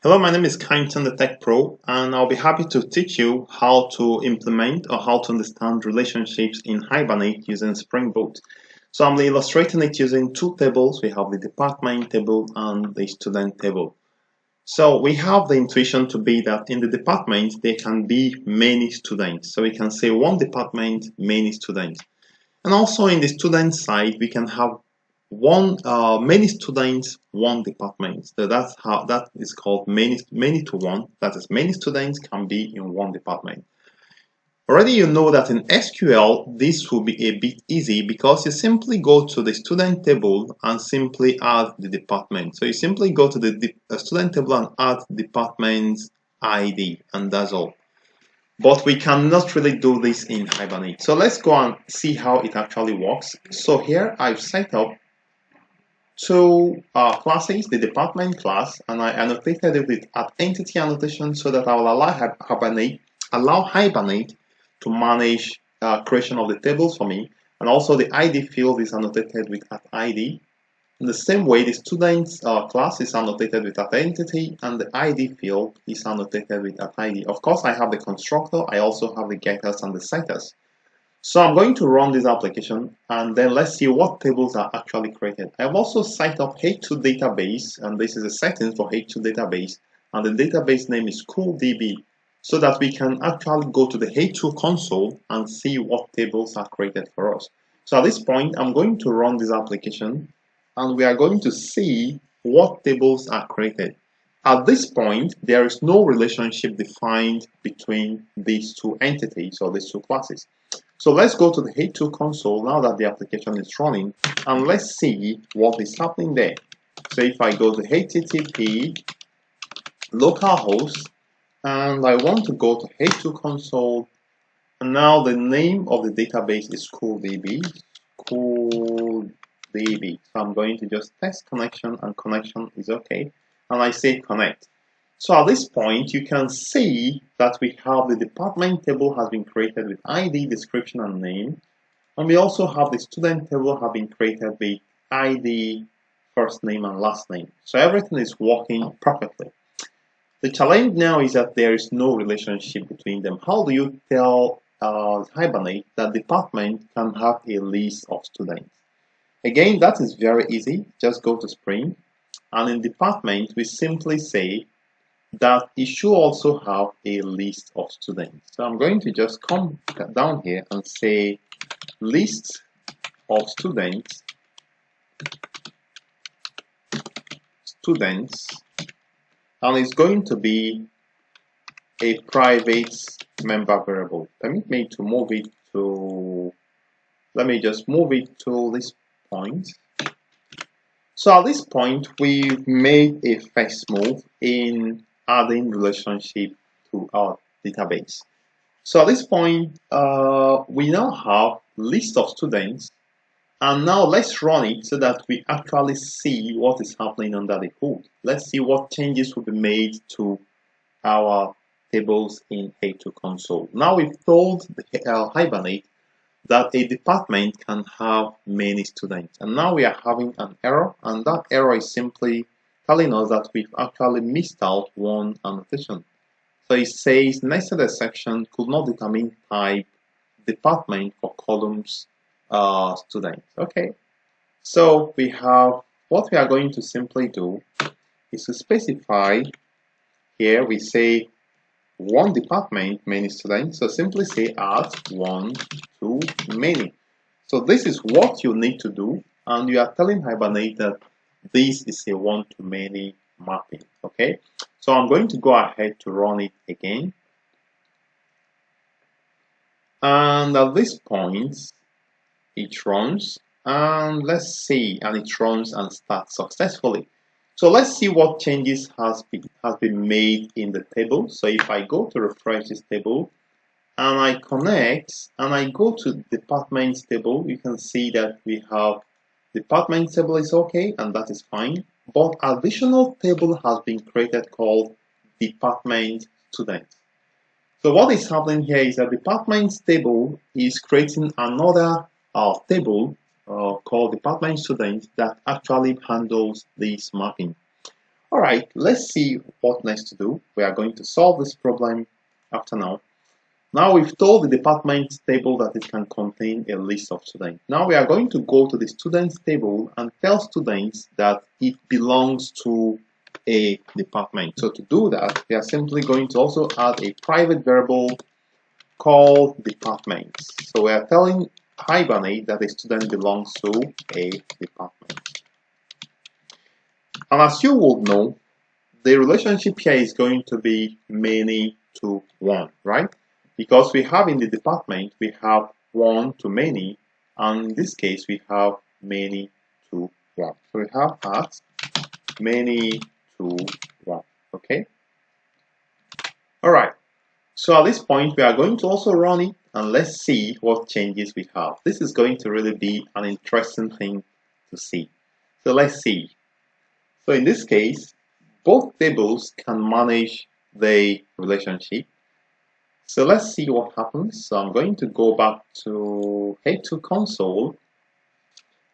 Hello, my name is Kyneton, the Tech Pro, and I'll be happy to teach you how to implement or how to understand relationships in Hibernate using SpringBoot. So I'm illustrating it using two tables. We have the department table and the student table. So we have the intuition to be that in the department, there can be many students. So we can say one department, many students. And also in the student side, we can have many students, one department. So that's how that is called many-to-one. That is, many students can be in one department. Already you know that in SQL, this will be a bit easy because you simply go to the student table and simply add the department. So you simply go to the student table and add department's ID, and that's all. But we cannot really do this in Hibernate. So let's go and see how it actually works. So here I've set up two classes, the department class, and I annotated it with entity annotation so that I will allow Hibernate to manage creation of the tables for me. And also the ID field is annotated with @ID. In the same way, the students class is annotated with @entity, and the ID field is annotated with @ID. Of course, I have the constructor. I also have the getters and the setters. So I'm going to run this application, and then let's see what tables are actually created. I've also set up H2 database, and this is a setting for H2 database, and the database name is CoolDB, so that we can actually go to the H2 console and see what tables are created for us. So at this point, I'm going to run this application, and we are going to see what tables are created. At this point, there is no relationship defined between these two entities or these two classes. So let's go to the H2 console now that the application is running, and let's see what is happening there. So if I go to HTTP localhost and I want to go to H2 console, and now the name of the database is CoolDB. So I'm going to just test connection, and connection is okay, and I say connect. So at this point, you can see that we have the department table has been created with ID, description, and name. And we also have the student table have been created with ID, first name, and last name. So everything is working perfectly. The challenge now is that there is no relationship between them. How do you tell Hibernate that department can have a list of students? Again, that is very easy. Just go to Spring. And in department, we simply say that it should also have a list of students. So I'm going to just come down here and say list of students, and it's going to be a private member variable. Permit me to move it to, let me just move it to this point. So at this point, we've made a first move in adding relationship to our database. So at this point, we now have list of students, and now let's run it so that we actually see what is happening under the hood. Let's see what changes will be made to our tables in H2 console. Now we've told the Hibernate that a department can have many students, and now we are having an error, and that error is simply telling us that we've actually missed out one annotation. So it says nested section could not determine type department for columns students. Okay, so we have what we are going to simply do is to specify here. We say one department, many students. So simply say add one to many. So this is what you need to do, and you are telling Hibernate that this is a one-to-many mapping. Okay, so I'm going to go ahead to run it again, and at this point it runs, and let's see, and it runs and starts successfully. So let's see what changes has been made in the table. So if I go to refresh this table and I connect and I go to departments table, you can see that we have department table is okay, and that is fine. But additional table has been created called department students. So what is happening here is that departments table is creating another table called department students that actually handles this mapping. Alright, let's see what next to do. We are going to solve this problem after now. Now we've told the department table that it can contain a list of students. Now we are going to go to the students table and tell students that it belongs to a department. So to do that, we are simply going to also add a private variable called departments. So we are telling Hibernate that a student belongs to a department. And as you would know, the relationship here is going to be many to one, right? Because we have in the department, we have one to many, and in this case, we have many to one. So we have at many to one, okay? All right, so at this point, we are going to also run it, and let's see what changes we have. This is going to really be an interesting thing to see. So let's see. So in this case, both tables can manage the relationship. So let's see what happens. So I'm going to go back to head to console.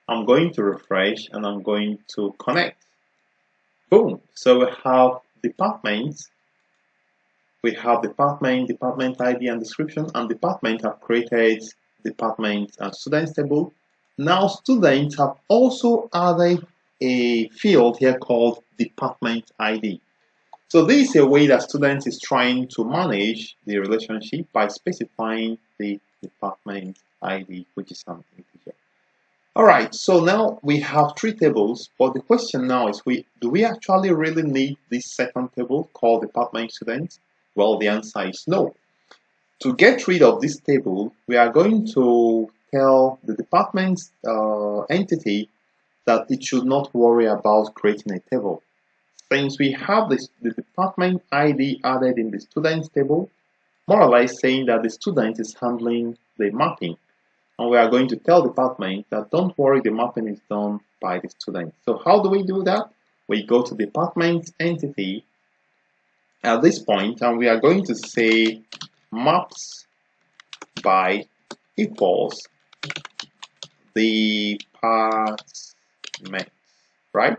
I'm going to refresh and I'm going to connect. Boom. So we have departments. We have department ID and description, and department have created department and students table. Now students have also added a field here called department ID. So this is a way that students is trying to manage the relationship by specifying the department ID, which is an integer. All right, so now we have three tables, but the question now is, do we actually really need this second table called department students? Well, the answer is no. To get rid of this table, we are going to tell the department entity that it should not worry about creating a table. Since we have the department ID added in the students table, more or less saying that the student is handling the mapping. And we are going to tell department that don't worry, the mapping is done by the student. So how do we do that? We go to department entity at this point, and we are going to say maps by equals department, right?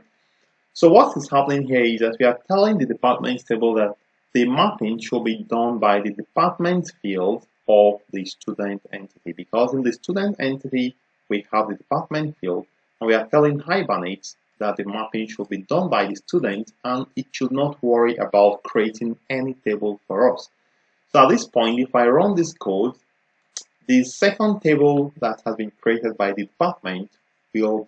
So what is happening here is that we are telling the department table that the mapping should be done by the department field of the student entity, because in the student entity we have the department field, and we are telling Hibernate that the mapping should be done by the student and it should not worry about creating any table for us. So at this point, if I run this code, the second table that has been created by the department will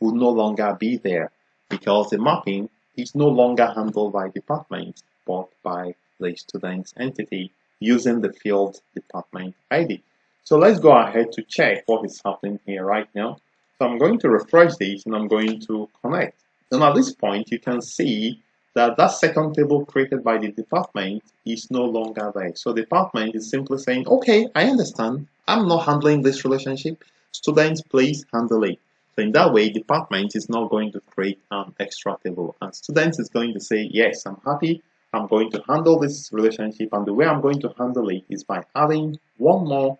no longer be there, because the mapping is no longer handled by department but by the student's entity using the field department ID. So let's go ahead to check what is happening here right now. So I'm going to refresh this and I'm going to connect. And at this point, you can see that that second table created by the department is no longer there. So the department is simply saying, okay, I understand. I'm not handling this relationship. Students, please handle it. So in that way, department is not going to create an extra table. And students is going to say, yes, I'm happy. I'm going to handle this relationship. And the way I'm going to handle it is by adding one more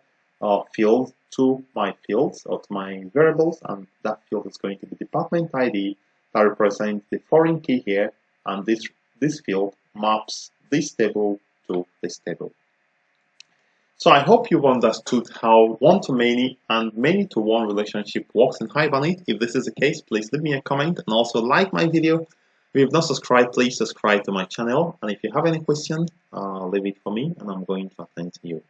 field to my fields or to my variables. And that field is going to be department ID that represents the foreign key here. And this field maps this table to this table. So I hope you've understood how one-to-many and many-to-one relationship works in Hibernate. If this is the case, please leave me a comment and also like my video. If you've not subscribed, please subscribe to my channel. And if you have any question, leave it for me and I'm going to attend to you.